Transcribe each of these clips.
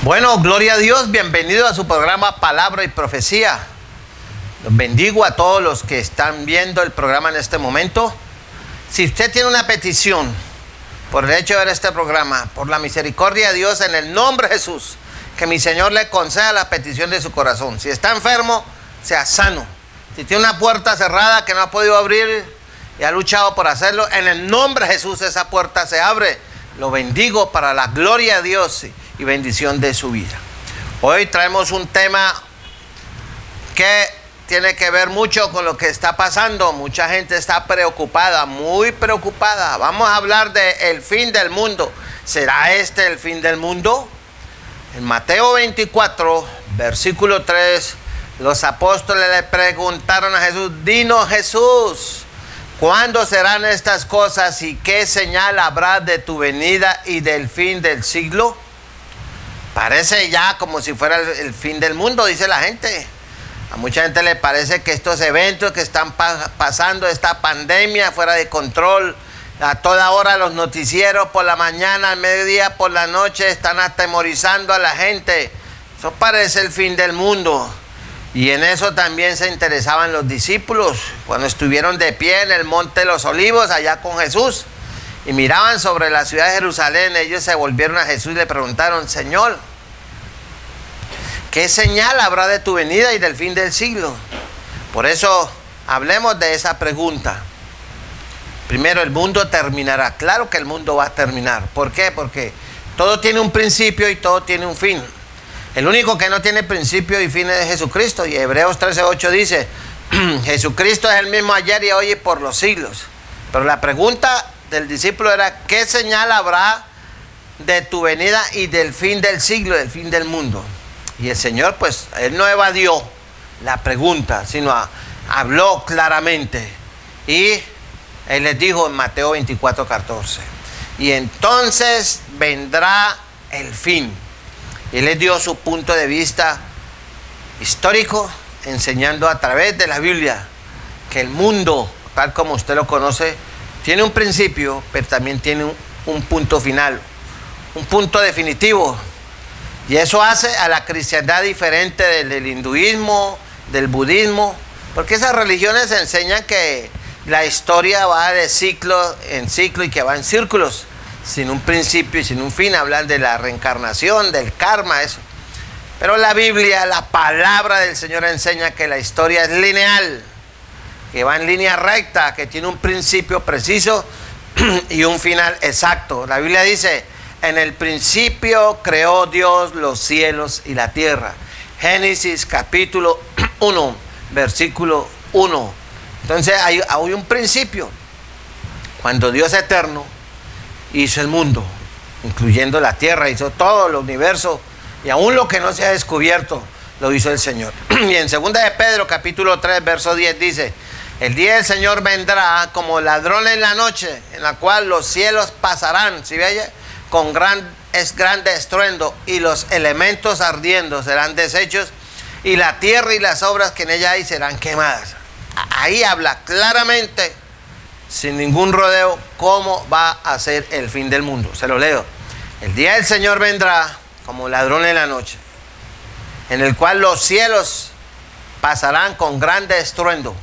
Bueno, gloria a Dios, bienvenido a su programa Palabra y Profecía. Los bendigo a todos los que están viendo el programa en este momento. Si usted tiene una petición por el hecho de ver este programa, por la misericordia de Dios, en el nombre de Jesús, que mi Señor le conceda la petición de su corazón. Si está enfermo, sea sano. Si tiene una puerta cerrada que no ha podido abrir y ha luchado por hacerlo, en el nombre de Jesús esa puerta se abre. Lo bendigo para la gloria de Dios y bendición de su vida. Hoy traemos un tema que tiene que ver mucho con lo que está pasando. Mucha gente está preocupada, muy preocupada. Vamos a hablar del fin del mundo. ¿Será este el fin del mundo? En Mateo 24, versículo 3, los apóstoles le preguntaron a Jesús: dinos, Jesús, ¿cuándo serán estas cosas y qué señal habrá de tu venida y del fin del siglo? Parece ya como si fuera el fin del mundo, dice la gente. A mucha gente le parece que estos eventos que están pasando, esta pandemia fuera de control, a toda hora los noticieros, por la mañana, al mediodía, por la noche, están atemorizando a la gente. Eso parece el fin del mundo. Y en eso también se interesaban los discípulos cuando estuvieron de pie en el Monte de los Olivos, allá con Jesús, y miraban sobre la ciudad de Jerusalén. Ellos se volvieron a Jesús y le preguntaron: Señor, ¿qué señal habrá de tu venida y del fin del siglo? Por eso hablemos de esa pregunta. Primero, el mundo terminará. Claro que el mundo va a terminar. ¿Por qué? Porque todo tiene un principio y todo tiene un fin. El único que no tiene principio y fin es Jesucristo. Y Hebreos 13:8 dice: Jesucristo es el mismo ayer y hoy y por los siglos. Pero la pregunta del discípulo era: ¿qué señal habrá de tu venida y del fin del siglo, del fin del mundo? Y el Señor, pues, Él no evadió la pregunta, sino habló claramente. Y Él les dijo en Mateo 24:14: y entonces vendrá el fin. Y Él les dio su punto de vista histórico, enseñando a través de la Biblia que el mundo, tal como usted lo conoce, tiene un principio, pero también tiene un punto final, un punto definitivo. Y eso hace a la cristiandad diferente del hinduismo, del budismo, porque esas religiones enseñan que la historia va de ciclo en ciclo y que va en círculos, sin un principio y sin un fin. Hablan de la reencarnación, del karma, eso. Pero la Biblia, la palabra del Señor, enseña que la historia es lineal, que va en línea recta, que tiene un principio preciso y un final exacto. La Biblia dice: en el principio creó Dios los cielos y la tierra. Génesis capítulo 1, versículo 1. Entonces hay un principio. Cuando Dios eterno hizo el mundo, incluyendo la tierra, hizo todo el universo, y aún lo que no se ha descubierto, lo hizo el Señor. Y en 2 de Pedro capítulo 3, verso 10 dice: el día del Señor vendrá como ladrón en la noche, en la cual los cielos pasarán, ¿sí ve? Con grande estruendo, y los elementos ardiendo serán deshechos, y la tierra y las obras que en ella hay serán quemadas. Ahí habla claramente, sin ningún rodeo, cómo va a ser el fin del mundo. Se lo leo: el día del Señor vendrá como ladrón en la noche, en el cual los cielos pasarán con grande estruendo,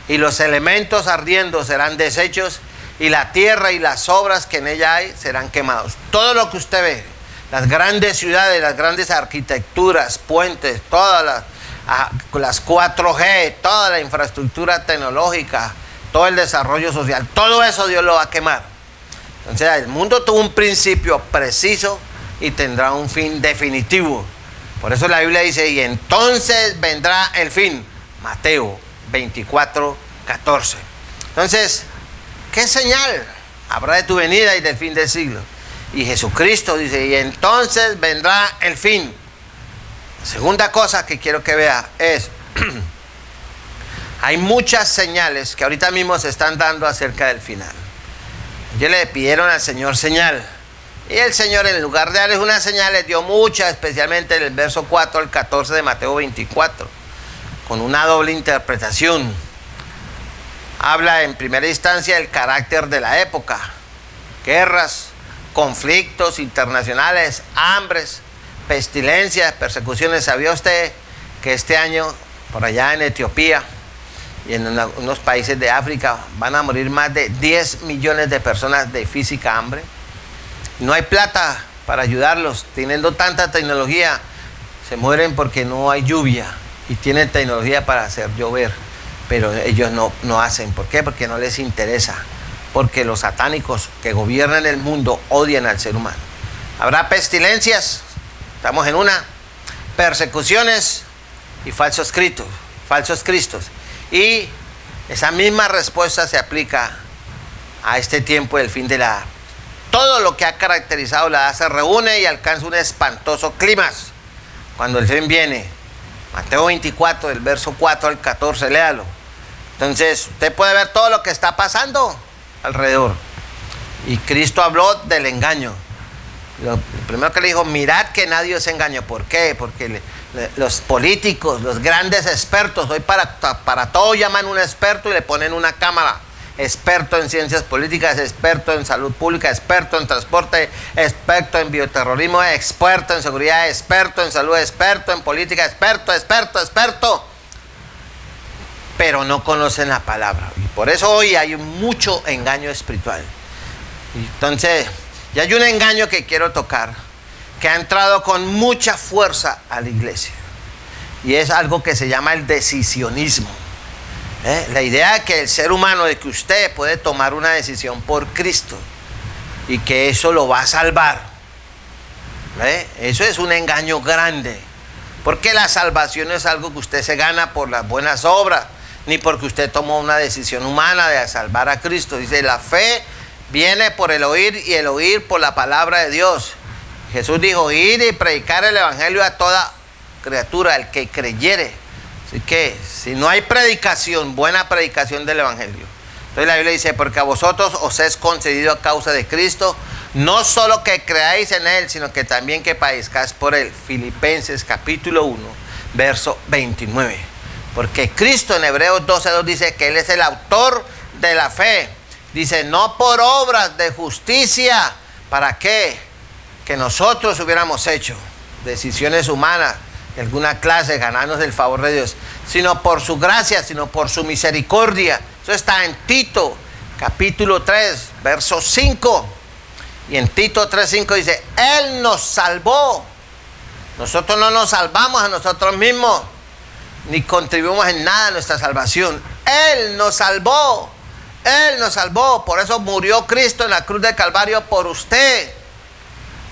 y los elementos ardiendo serán deshechos, y la tierra y las obras que en ella hay serán quemados. Todo lo que usted ve, las grandes ciudades, las grandes arquitecturas, puentes, todas las 4G, toda la infraestructura tecnológica, todo el desarrollo social, todo eso Dios lo va a quemar. Entonces el mundo tuvo un principio preciso y tendrá un fin definitivo. Por eso la Biblia dice: y entonces vendrá el fin. Mateo 24:14. Entonces, ¿qué señal habrá de tu venida y del fin del siglo? Y Jesucristo dice: y entonces vendrá el fin. Segunda cosa que quiero que vea es: hay muchas señales que ahorita mismo se están dando acerca del final. Ellos le pidieron al Señor señal, y el Señor, en lugar de darles una señal, les dio muchas, especialmente en el verso 4 al 14 de Mateo 24, con una doble interpretación. Habla en primera instancia del carácter de la época: guerras, conflictos internacionales, hambres, pestilencias, persecuciones. ¿Sabía usted que este año, por allá en Etiopía y en unos países de África, van a morir más de 10 millones de personas de física hambre? No hay plata para ayudarlos. Teniendo tanta tecnología, se mueren porque no hay lluvia y tienen tecnología para hacer llover, pero ellos no hacen. ¿Por qué? Porque no les interesa, porque los satánicos que gobiernan el mundo odian al ser humano. Habrá pestilencias, estamos en una, persecuciones y falsos cristos. Y esa misma respuesta se aplica a este tiempo del fin de la edad. Todo lo que ha caracterizado la edad se reúne y alcanza un espantoso clímax cuando el fin viene. Mateo 24, del verso 4 al 14, léalo. Entonces, usted puede ver todo lo que está pasando alrededor. Y Cristo habló del engaño. Lo primero que le dijo, mirad que nadie os engañe. ¿Por qué? Porque los políticos, los grandes expertos, hoy para todo llaman un experto y le ponen una cámara. Experto en ciencias políticas, experto en salud pública, experto en transporte, experto en bioterrorismo, experto en seguridad, experto en salud, experto en política, experto. Pero no conocen la palabra. Y por eso hoy hay mucho engaño espiritual. Entonces, ya hay un engaño que quiero tocar, que ha entrado con mucha fuerza a la iglesia. Y es algo que se llama el decisionismo. La idea de que el ser humano, de que usted puede tomar una decisión por Cristo y que eso lo va a salvar. Eso es un engaño grande. Porque la salvación no es algo que usted se gana por las buenas obras, ni porque usted tomó una decisión humana de salvar a Cristo. Dice, la fe viene por el oír y el oír por la palabra de Dios. Jesús dijo, ir y predicar el evangelio a toda criatura, el que creyere. Así que si no hay predicación, buena predicación del evangelio. Entonces la Biblia dice, porque a vosotros os es concedido a causa de Cristo, no solo que creáis en él, sino que también que padezcáis por él. Filipenses capítulo 1, verso 29. Porque Cristo en Hebreos 12:2 dice que él es el autor de la fe. Dice, no por obras de justicia. ¿Para qué? Que nosotros hubiéramos hecho decisiones humanas de alguna clase, ganarnos el favor de Dios, sino por su gracia, sino por su misericordia. Eso está en Tito, capítulo 3, verso 5. Y en Tito 3:5 dice, Él nos salvó. Nosotros no nos salvamos a nosotros mismos, ni contribuimos en nada a nuestra salvación. Él nos salvó. Él nos salvó. Por eso murió Cristo en la cruz del Calvario por usted.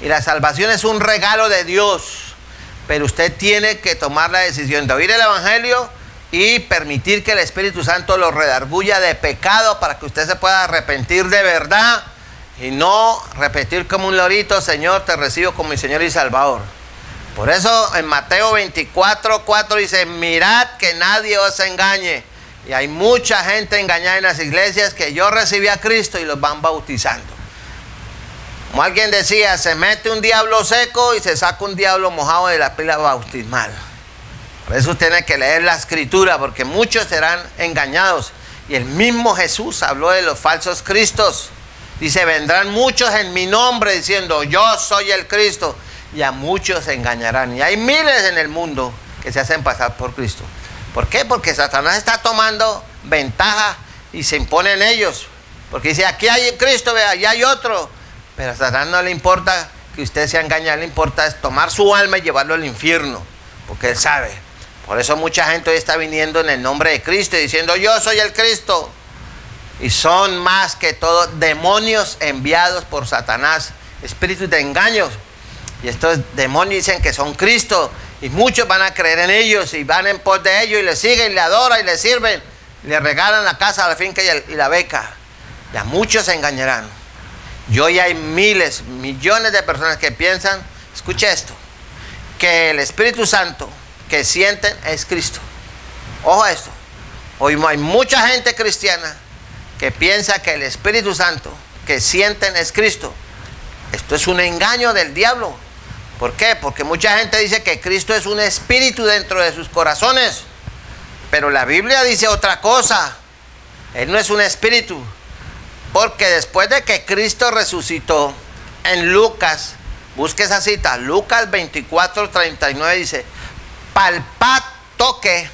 Y la salvación es un regalo de Dios. Pero usted tiene que tomar la decisión de oír el evangelio y permitir que el Espíritu Santo lo redarguya de pecado para que usted se pueda arrepentir de verdad y no repetir como un lorito, Señor, te recibo como mi Señor y Salvador. Por eso en Mateo 24:4 dice, mirad que nadie os engañe. Y hay mucha gente engañada en las iglesias que yo recibí a Cristo y los van bautizando. Como alguien decía, se mete un diablo seco y se saca un diablo mojado de la pila bautismal. Por eso tiene que leer la escritura, porque muchos serán engañados. Y el mismo Jesús habló de los falsos cristos. Dice, vendrán muchos en mi nombre diciendo, yo soy el Cristo. Y a muchos se engañarán. Y hay miles en el mundo que se hacen pasar por Cristo. ¿Por qué? Porque Satanás está tomando ventaja y se impone en ellos. Porque dice, aquí hay Cristo, vea, allá hay otro. Pero a Satanás no le importa que usted se engañe, le importa es tomar su alma y llevarlo al infierno, porque él sabe. Por eso mucha gente hoy está viniendo en el nombre de Cristo y diciendo, yo soy el Cristo. Y son más que todo demonios enviados por Satanás, espíritus de engaños. Y estos demonios dicen que son Cristo, y muchos van a creer en ellos y van en pos de ellos y le siguen, le adoran y le sirven, y le regalan la casa, la finca y la beca. Y a muchos se engañarán. Y hoy hay miles, millones de personas que piensan, escuche esto, que el Espíritu Santo que sienten es Cristo. Ojo a esto. Hoy hay mucha gente cristiana que piensa que el Espíritu Santo que sienten es Cristo. Esto es un engaño del diablo. ¿Por qué? Porque mucha gente dice que Cristo es un espíritu dentro de sus corazones. Pero la Biblia dice otra cosa. Él no es un espíritu. Porque después de que Cristo resucitó, en Lucas Busque esa cita. Lucas 24:39 dice: palpad, toque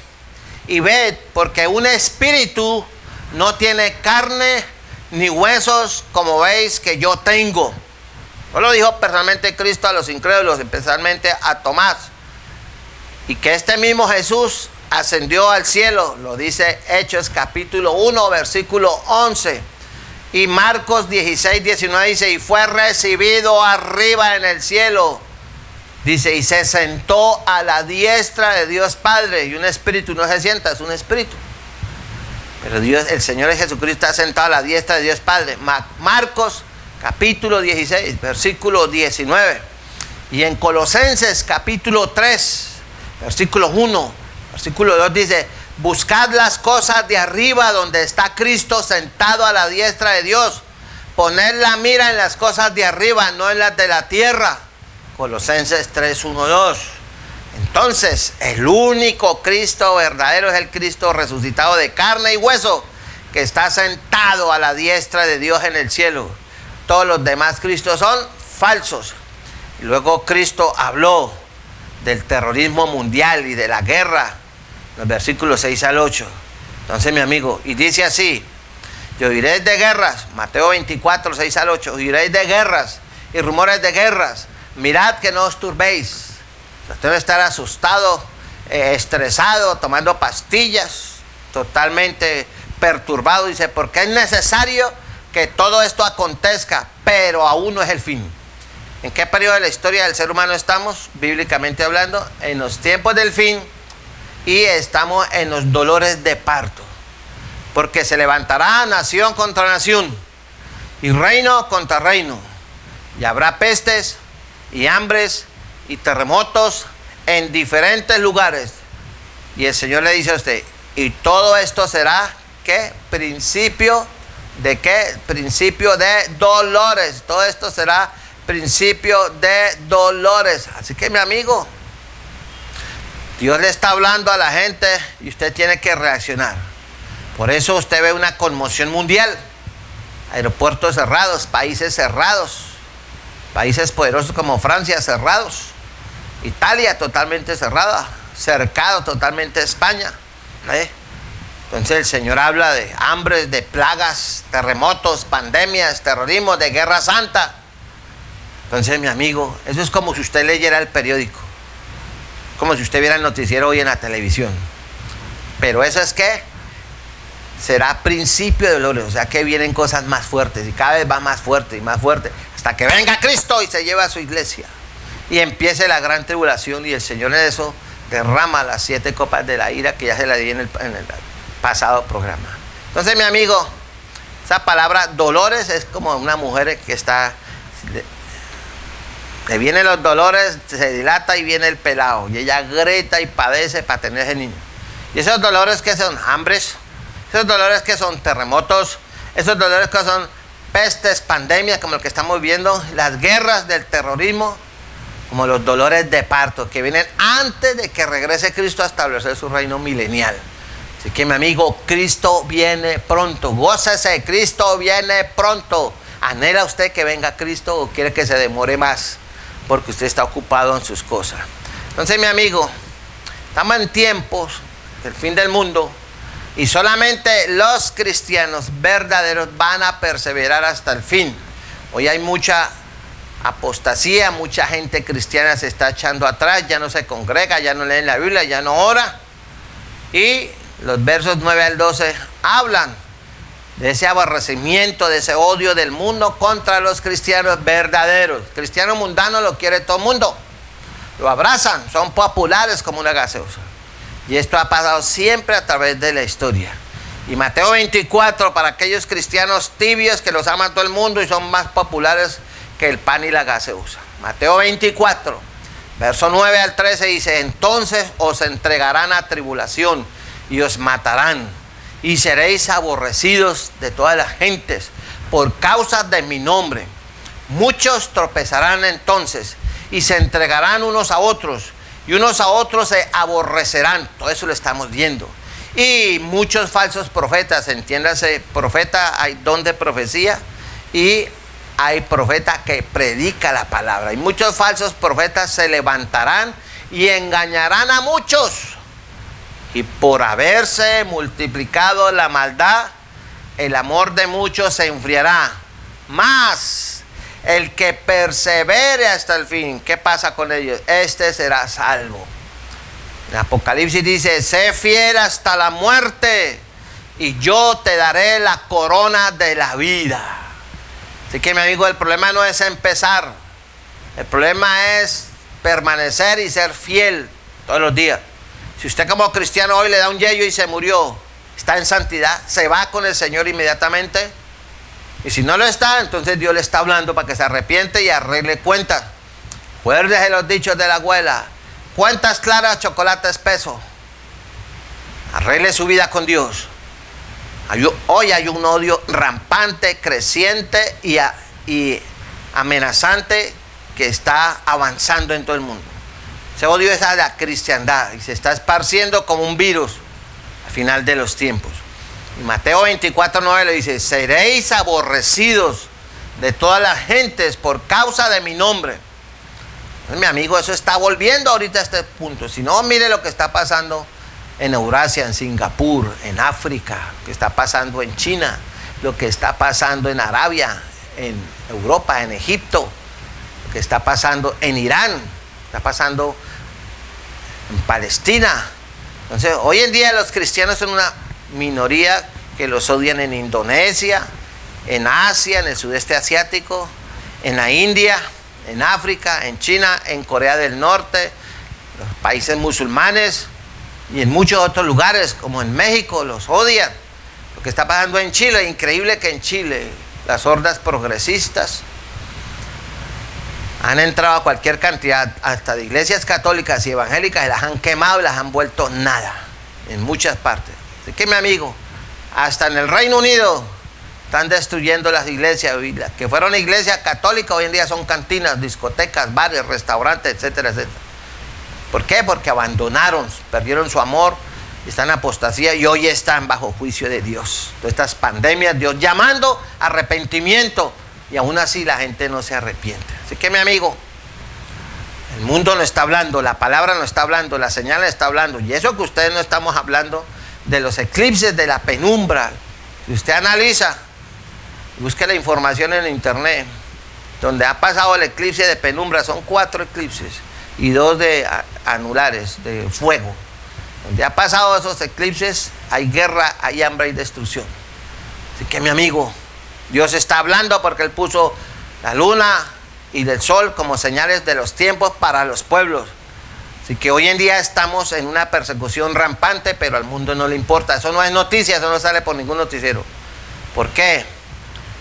y ved, porque un espíritu no tiene carne ni huesos como veis que yo tengo. No lo dijo personalmente Cristo a los incrédulos, especialmente a Tomás. Y que este mismo Jesús ascendió al cielo, lo dice Hechos capítulo 1, versículo 11. Y Marcos 16:19 dice: y fue recibido arriba en el cielo. Dice: y se sentó a la diestra de Dios Padre. Y un espíritu no se sienta, es un espíritu. Pero Dios, el Señor Jesucristo está sentado a la diestra de Dios Padre. Marcos capítulo 16, versículo 19. Y en Colosenses capítulo 3, versículo 1, versículo 2 dice: buscad las cosas de arriba donde está Cristo sentado a la diestra de Dios. Poned la mira en las cosas de arriba, no en las de la tierra. Colosenses 3, 1, 2. Entonces, el único Cristo verdadero es el Cristo resucitado de carne y hueso, que está sentado a la diestra de Dios en el cielo. Todos los demás Cristos son falsos. Y luego Cristo habló del terrorismo mundial y de la guerra, los versículos 6 al 8. Entonces, mi amigo, y dice así: y oiréis de guerras, Mateo 24, 6 al 8, oiréis de guerras y rumores de guerras. Mirad que no os turbéis. Usted debe estar asustado, estresado, tomando pastillas, totalmente perturbado. Dice: porque es necesario que todo esto acontezca, pero aún no es el fin. ¿En qué periodo de la historia del ser humano estamos? Bíblicamente hablando, en los tiempos del fin, y estamos en los dolores de parto. Porque se levantará nación contra nación, y reino contra reino, y habrá pestes, y hambres, y terremotos en diferentes lugares. Y el Señor le dice a usted: y todo esto será, ¿qué? Principio de qué? Principio de dolores. Todo esto será principio de dolores. Así que, mi amigo, Dios le está hablando a la gente y usted tiene que reaccionar. Por eso usted ve una conmoción mundial. Aeropuertos cerrados, países cerrados, países poderosos como Francia cerrados, Italia totalmente cerrada, cercado totalmente España. Entonces el Señor habla de hambres, de plagas, terremotos, pandemias, terrorismo, de guerra santa. Entonces, mi amigo, eso es como si usted leyera el periódico, como si usted viera el noticiero hoy en la televisión. Pero eso es que será principio de dolores, o sea que vienen cosas más fuertes y cada vez va más fuerte y más fuerte, hasta que venga Cristo y se lleve a su iglesia y empiece la gran tribulación. Y el Señor en eso derrama las 7 copas de la ira, que ya se la di en el pasado programa. Entonces, mi amigo, esa palabra dolores es como una mujer que está, le vienen los dolores, se dilata y viene el pelado, y ella grita y padece para tener ese niño. Y esos dolores que son hambres, esos dolores que son terremotos, esos dolores que son pestes, pandemias como el que estamos viendo, las guerras del terrorismo, como los dolores de parto que vienen antes de que regrese Cristo a establecer su reino milenial. Así que, mi amigo, Cristo viene pronto. Gócese, Cristo viene pronto. ¿Anhela usted que venga Cristo o quiere que se demore más porque usted está ocupado en sus cosas? Entonces, mi amigo, estamos en tiempos del fin del mundo y solamente los cristianos verdaderos van a perseverar hasta el fin. Hoy hay mucha apostasía, mucha gente cristiana se está echando atrás, ya no se congrega, ya no leen la Biblia, ya no ora. Y los versos 9 al 12 hablan de ese aborrecimiento, de ese odio del mundo contra los cristianos verdaderos. Cristiano mundano lo quiere todo el mundo, lo abrazan, son populares como una gaseosa. Y esto ha pasado siempre a través de la historia. Y Mateo 24, para aquellos cristianos tibios que los ama todo el mundo y son más populares que el pan y la gaseosa. Mateo 24, verso 9 al 13 dice: entonces os entregarán a tribulación y os matarán, y seréis aborrecidos de todas las gentes por causa de mi nombre. Muchos tropezarán entonces y se entregarán unos a otros, y unos a otros se aborrecerán. Todo eso lo estamos viendo. Y muchos falsos profetas, entiéndase, profeta hay don de profecía, y hay profeta que predica la palabra. Y muchos falsos profetas se levantarán y engañarán a muchos. Y por haberse multiplicado la maldad, el amor de muchos se enfriará. Mas el que persevere hasta el fin, ¿qué pasa con ellos? Este será salvo. En Apocalipsis dice, sé fiel hasta la muerte y yo te daré la corona de la vida. Así que mi amigo, el problema no es empezar. El problema es permanecer y ser fiel todos los días. Si usted como cristiano hoy le da un yello y se murió, está en santidad, se va con el Señor inmediatamente. Y si no lo está, entonces Dios le está hablando para que se arrepiente y arregle cuentas. Acuérdese los dichos de la abuela. Cuentas claras, chocolate espeso. Arregle su vida con Dios. Hoy hay un odio rampante, creciente y amenazante que está avanzando en todo el mundo. Ese odio es a la cristiandad y se está esparciendo como un virus al final de los tiempos. Y Mateo 24:9 le dice, seréis aborrecidos de todas las gentes por causa de mi nombre. Entonces, mi amigo, eso está volviendo ahorita a este punto. Si no, mire lo que está pasando en Eurasia, en Singapur, en África, lo que está pasando en China, lo que está pasando en Arabia, en Europa, en Egipto, lo que está pasando en Irán, está pasando en Palestina. Entonces, hoy en día los cristianos son una minoría que los odian en Indonesia, en Asia, en el sudeste asiático, en la India, en África, en China, en Corea del Norte, los países musulmanes y en muchos otros lugares, como en México, los odian. Lo que está pasando en Chile, increíble que en Chile las hordas progresistas han entrado a cualquier cantidad, hasta de iglesias católicas y evangélicas, y las han quemado y las han vuelto nada, en muchas partes. Así que mi amigo, hasta en el Reino Unido están destruyendo las iglesias, que fueron iglesias católicas, hoy en día son cantinas, discotecas, bares, restaurantes, etcétera, etcétera. ¿Por qué? Porque abandonaron, perdieron su amor, están en apostasía y hoy están bajo juicio de Dios. Todas estas pandemias, Dios llamando a arrepentimiento, y aún así la gente no se arrepiente. Así que mi amigo, el mundo no está hablando, la palabra no está hablando, la señal está hablando. Y eso que ustedes no estamos hablando de los eclipses de la penumbra. Si usted analiza, busque la información en internet, donde ha pasado el eclipse de penumbra, son 4 eclipses y 2 de anulares, de fuego. Donde ha pasado esos eclipses, hay guerra, hay hambre y destrucción. Así que mi amigo, Dios está hablando porque Él puso la luna y del sol como señales de los tiempos para los pueblos. Así que hoy en día estamos en una persecución rampante, pero al mundo no le importa. Eso no es noticia, eso no sale por ningún noticiero. ¿Por qué?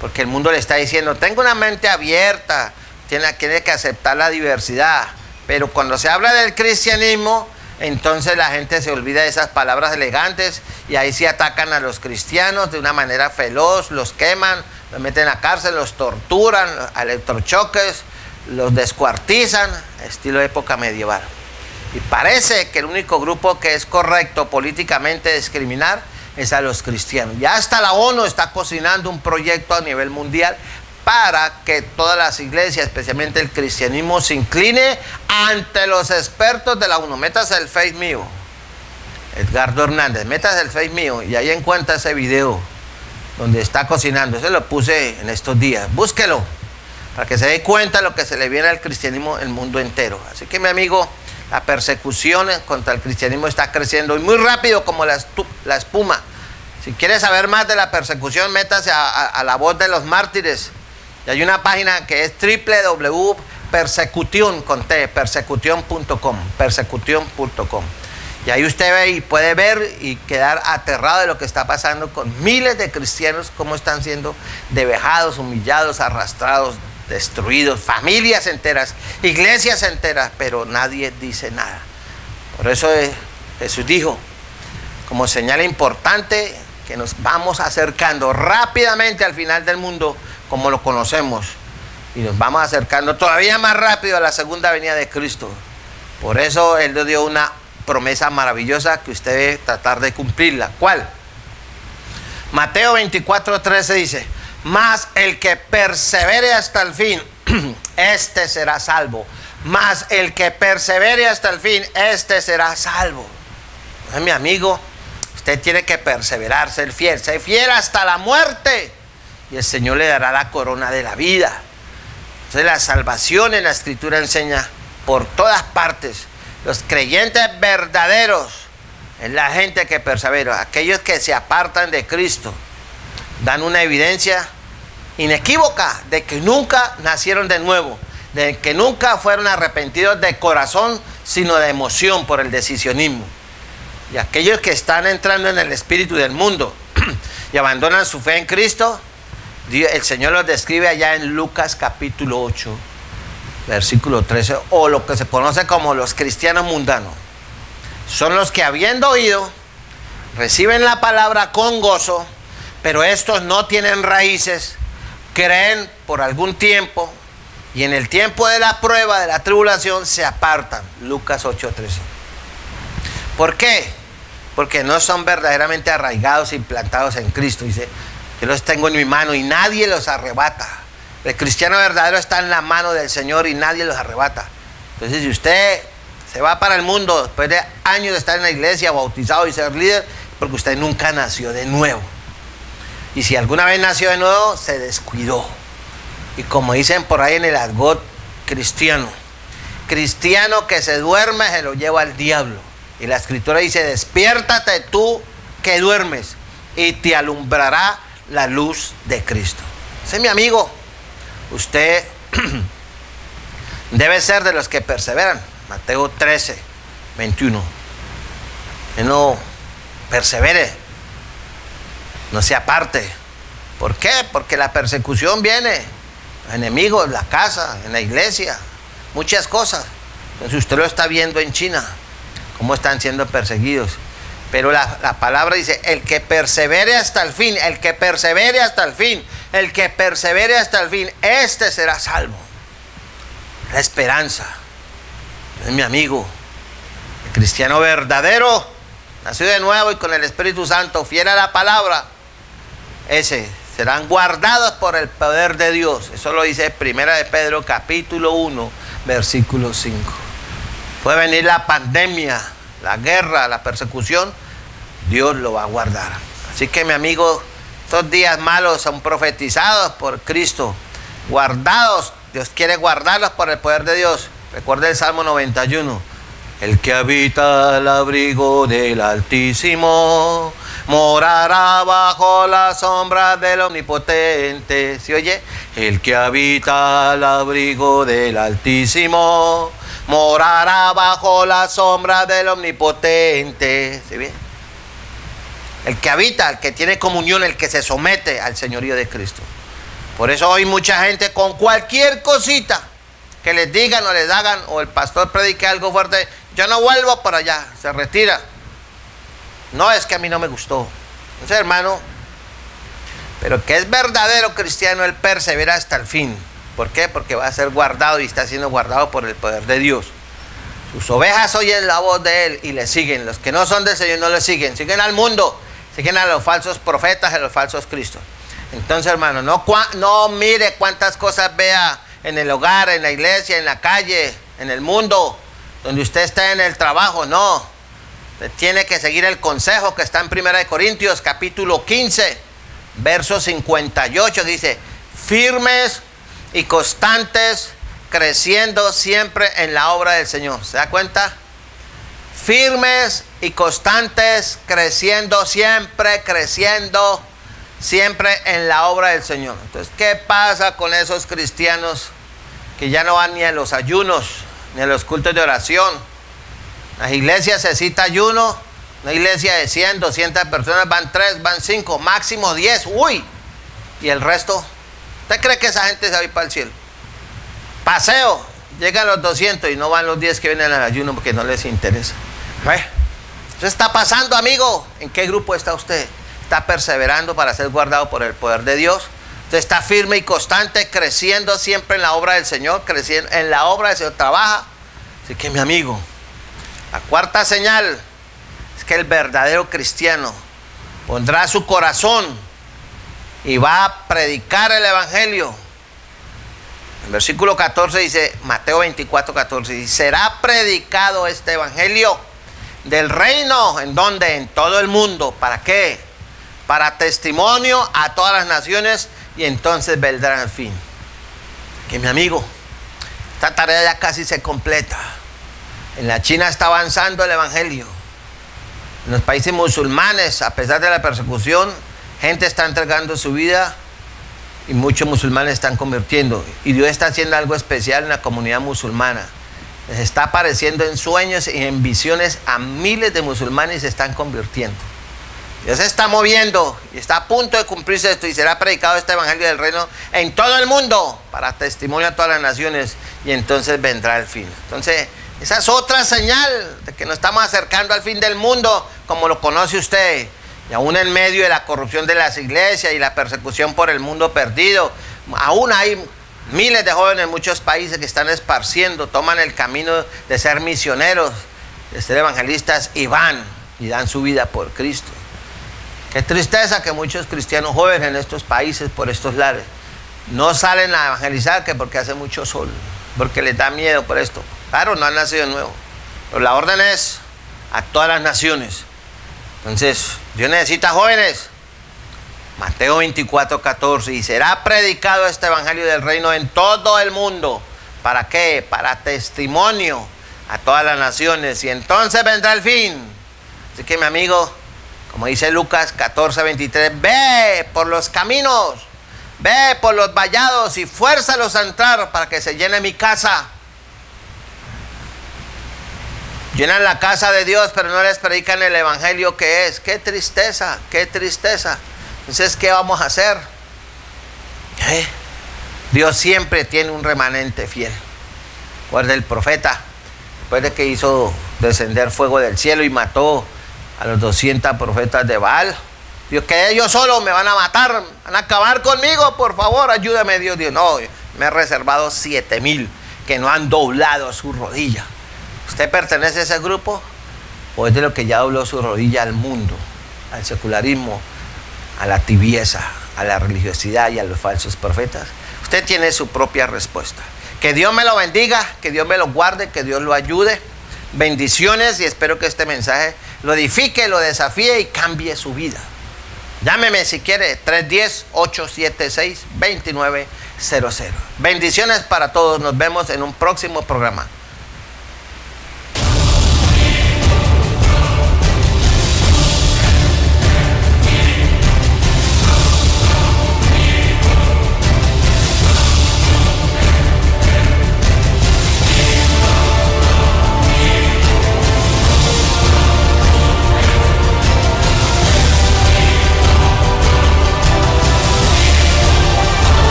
Porque el mundo le está diciendo, tenga una mente abierta, tiene que aceptar la diversidad. Pero cuando se habla del cristianismo, entonces la gente se olvida de esas palabras elegantes y ahí sí atacan a los cristianos de una manera feroz, los queman, los meten a cárcel, los torturan, a electrochoques, los descuartizan, estilo época medieval. Y parece que el único grupo que es correcto políticamente discriminar es a los cristianos. Ya hasta la ONU está cocinando un proyecto a nivel mundial para que todas las iglesias, especialmente el cristianismo, se incline ante los expertos de la ONU. Métase el Face mío, Edgardo Hernández, métase el Face mío y ahí encuentra ese video donde está cocinando. Ese lo puse en estos días, búsquelo para que se dé cuenta de lo que se le viene al cristianismo en el mundo entero. Así que mi amigo, la persecución contra el cristianismo está creciendo y muy rápido como la espuma. Si quieres saber más de la persecución, métase a la voz de los mártires. Y hay una página que es www.persecution.com. Y ahí usted ve y puede ver y quedar aterrado de lo que está pasando con miles de cristianos, cómo están siendo devejados, humillados, arrastrados, destruidos, familias enteras, iglesias enteras, pero nadie dice nada. Por eso Jesús dijo, como señal importante, que nos vamos acercando rápidamente al final del mundo como lo conocemos, y nos vamos acercando todavía más rápido a la segunda venida de Cristo. Por eso Él nos dio una promesa maravillosa que usted debe tratar de cumplirla. ¿Cuál? Mateo 24:13 dice, Mas el que persevere hasta el fin, este será salvo. Mas el que persevere hasta el fin, este será salvo. Mi amigo, usted tiene que perseverar, ser fiel hasta la muerte. Y el Señor le dará la corona de la vida. Entonces la salvación en la Escritura enseña por todas partes. Los creyentes verdaderos es la gente que persevera. Aquellos que se apartan de Cristo dan una evidencia inequívoca de que nunca nacieron de nuevo, de que nunca fueron arrepentidos de corazón, sino de emoción por el decisionismo. Y aquellos que están entrando en el espíritu del mundo y abandonan su fe en Cristo, el Señor los describe allá en Lucas capítulo 8, versículo 13, o lo que se conoce como los cristianos mundanos. Son los que, habiendo oído, reciben la palabra con gozo, pero estos no tienen raíces, creen por algún tiempo y en el tiempo de la prueba, de la tribulación, se apartan. Lucas 8:13. ¿Por qué? Porque no son verdaderamente arraigados e implantados en Cristo. Dice, yo los tengo en mi mano y nadie los arrebata. El cristiano verdadero está en la mano del Señor y nadie los arrebata. Entonces, si usted se va para el mundo después de años de estar en la iglesia, bautizado y ser líder, porque usted nunca nació de nuevo. Y si alguna vez nació de nuevo, se descuidó. Y como dicen por ahí en el argot cristiano, cristiano que se duerme se lo lleva al diablo. Y la Escritura dice, despiértate tú que duermes y te alumbrará la luz de Cristo. Ese es mi amigo. Usted debe ser de los que perseveran. Mateo 13:21. Que no persevere, no se aparte. ¿Por qué? Porque la persecución viene. Los enemigos, la casa, en la iglesia, muchas cosas. Entonces usted lo está viendo en China, cómo están siendo perseguidos. Pero la palabra dice, el que persevere hasta el fin, el que persevere hasta el fin, el que persevere hasta el fin, este será salvo. La esperanza. Es mi amigo. El cristiano verdadero, nacido de nuevo y con el Espíritu Santo, fiel a la palabra, ese serán guardados por el poder de Dios. Eso lo dice 1 de Pedro capítulo 1, versículo 5. Puede venir la pandemia, la guerra, la persecución, Dios lo va a guardar. Así que mi amigo, estos días malos son profetizados por Cristo, guardados. Dios quiere guardarlos por el poder de Dios. Recuerda el Salmo 91. El que habita al abrigo del Altísimo morará bajo la sombra del Omnipotente. ¿Sí oye? El que habita al abrigo del Altísimo morará bajo la sombra del Omnipotente. ¿Sí bien? El que habita, el que tiene comunión, el que se somete al señorío de Cristo. Por eso hoy mucha gente con cualquier cosita que les digan o les hagan, o el pastor predique algo fuerte, yo no vuelvo para allá, se retira. No, es que a mí no me gustó. Entonces, hermano, pero que es verdadero cristiano, él persevera hasta el fin. ¿Por qué? Porque va a ser guardado y está siendo guardado por el poder de Dios. Sus ovejas oyen la voz de él y le siguen. Los que no son del Señor no le siguen. Siguen al mundo, siguen a los falsos profetas, a los falsos cristos. Entonces, hermano, no mire cuántas cosas vea en el hogar, en la iglesia, en la calle, en el mundo, donde usted está en el trabajo. No, usted tiene que seguir el consejo que está en 1 Corintios capítulo 15, verso 58, que dice, firmes y constantes, creciendo siempre en la obra del Señor. ¿Se da cuenta? Firmes y constantes, creciendo siempre en la obra del Señor. Entonces, ¿qué pasa con esos cristianos que ya no van ni a los ayunos, ni a los cultos de oración? Las iglesias se cita ayuno, una iglesia de 100, 200 personas, van 3, van 5, máximo 10, uy, y el resto, ¿usted cree que esa gente se va a ir para el cielo? Paseo, llegan los 200 y no van los 10 que vienen al ayuno porque no les interesa. Eso está pasando, amigo. ¿En qué grupo está usted? ¿Está perseverando para ser guardado por el poder de Dios? Usted está firme y constante, creciendo siempre en la obra del Señor, creciendo en la obra del Señor, trabaja. Así que, mi amigo, la cuarta señal es que el verdadero cristiano pondrá su corazón y va a predicar el evangelio. En versículo 14 dice, Mateo 24, 14, dice, será predicado este evangelio del reino, ¿en dónde? En todo el mundo. ¿Para qué? Para testimonio a todas las naciones, y entonces vendrá el fin. Que mi amigo, esta tarea ya casi se completa. En la China está avanzando el evangelio. En los países musulmanes, a pesar de la persecución, gente está entregando su vida y muchos musulmanes están convirtiendo. Y Dios está haciendo algo especial en la comunidad musulmana. Les está apareciendo en sueños y en visiones a miles de musulmanes y se están convirtiendo. Dios se está moviendo y está a punto de cumplirse esto, y será predicado este evangelio del reino en todo el mundo para testimonio a todas las naciones, y entonces vendrá el fin. Entonces, esa es otra señal de que nos estamos acercando al fin del mundo, como lo conoce usted. Y aún en medio de la corrupción de las iglesias y la persecución por el mundo perdido, aún hay miles de jóvenes en muchos países que están esparciendo, toman el camino de ser misioneros, de ser evangelistas, y van y dan su vida por Cristo. Qué tristeza que muchos cristianos jóvenes en estos países, por estos lares, no salen a evangelizar, que porque hace mucho sol, porque les da miedo por esto. Claro, no han nacido de nuevo, pero la orden es a todas las naciones. Entonces, Dios necesita jóvenes. Mateo 24, 14, y será predicado este evangelio del reino en todo el mundo. ¿Para qué? Para testimonio a todas las naciones, y entonces vendrá el fin. Así que mi amigo, como dice Lucas 14, 23, ve por los caminos, ve por los vallados y fuérzalos a entrar para que se llene mi casa. Llenan la casa de Dios, pero no les predican el evangelio que es. ¡Qué tristeza! ¡Qué tristeza! Entonces, ¿qué vamos a hacer? Dios siempre tiene un remanente fiel. Recuerda el profeta, después de que hizo descender fuego del cielo y mató a los 200 profetas de Baal, Dios, que ellos solos me van a matar, van a acabar conmigo, por favor, ayúdame Dios. Dios, no, me he reservado 7,000 que no han doblado su rodilla. ¿Usted pertenece a ese grupo? ¿O es de lo que ya dobló su rodilla al mundo, al secularismo, a la tibieza, a la religiosidad y a los falsos profetas? Usted tiene su propia respuesta. Que Dios me lo bendiga, que Dios me lo guarde, que Dios lo ayude. Bendiciones, y espero que este mensaje lo edifique, lo desafíe y cambie su vida. Llámeme si quiere, 310-876-2900. Bendiciones para todos, nos vemos en un próximo programa.